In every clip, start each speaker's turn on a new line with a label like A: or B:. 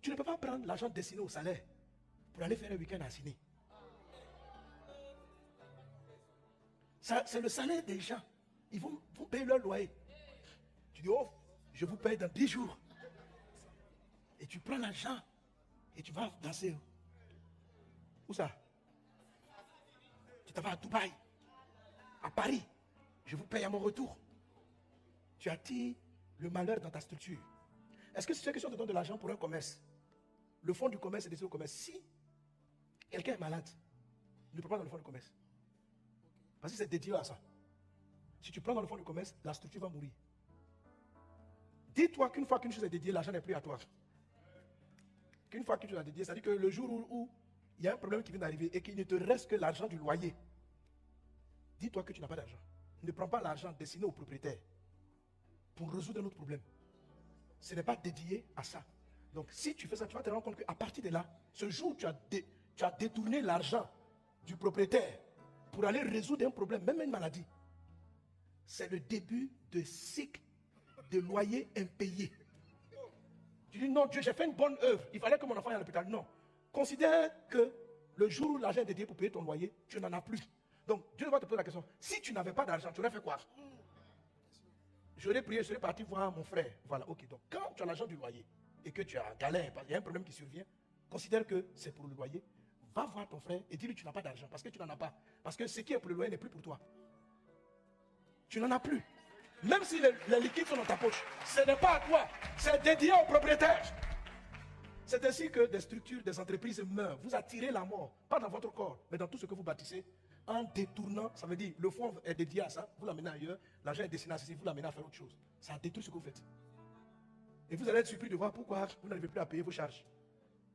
A: Tu ne peux pas prendre l'argent destiné au salaire pour aller faire un week-end à Sydney. C'est le salaire des gens. Ils vont payer leur loyer. Tu dis, oh, je vous paye dans 10 jours. Et tu prends l'argent et tu vas danser. Où ça? Tu t'en vas à Dubaï, à Paris. Je vous paye à mon retour. Tu attires le malheur dans ta structure. Est-ce que c'est question de donner de l'argent pour un commerce? Le fonds du commerce est destiné au commerce. Si quelqu'un est malade, ne prends pas dans le fonds du commerce. Parce que c'est dédié à ça. Si tu prends dans le fonds du commerce, la structure va mourir. Dis-toi qu'une fois qu'une chose est dédiée, l'argent n'est plus à toi. Qu'une fois qu'une chose est dédiée, ça veut dire que le jour où il y a un problème qui vient d'arriver et qu'il ne te reste que l'argent du loyer, dis-toi que tu n'as pas d'argent. Ne prends pas l'argent destiné au propriétaire pour résoudre un autre problème. Ce n'est pas dédié à ça. Donc si tu fais ça, tu vas te rendre compte qu'à partir de là, ce jour où tu as détourné l'argent du propriétaire pour aller résoudre un problème, même une maladie, c'est le début de cycle de loyer impayé. Tu dis non, Dieu, j'ai fait une bonne œuvre, il fallait que mon enfant aille à l'hôpital. Non. Considère que le jour où l'argent est dédié pour payer ton loyer, tu n'en as plus. Donc Dieu va te poser la question, si tu n'avais pas d'argent, tu aurais fait quoi? J'aurais prié, je serais parti voir mon frère. Voilà, ok. Donc quand tu as l'argent du loyer et que tu as galère, il y a un problème qui survient, considère que c'est pour le loyer. Va voir ton frère et dis-lui que tu n'as pas d'argent parce que tu n'en as pas. Parce que ce qui est pour le loyer n'est plus pour toi. Tu n'en as plus. Même si les liquides sont dans ta poche, ce n'est pas à toi. C'est dédié au propriétaire. C'est ainsi que des structures, des entreprises meurent. Vous attirez la mort, pas dans votre corps, mais dans tout ce que vous bâtissez, en détournant. Ça veut dire, le fonds est dédié à ça, vous l'amenez ailleurs, l'argent est destiné à ceci, vous l'amenez à faire autre chose. Ça détruit ce que vous faites. Et vous allez être surpris de voir pourquoi vous n'arrivez plus à payer vos charges.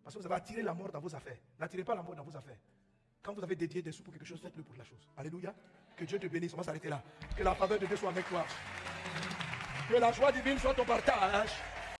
A: Parce que vous avez attiré la mort dans vos affaires. N'attirez pas la mort dans vos affaires. Quand vous avez dédié des sous pour quelque chose, faites-le pour la chose. Alléluia. Que Dieu te bénisse. On va s'arrêter là. Que la faveur de Dieu soit avec toi. Que la joie divine soit ton partage.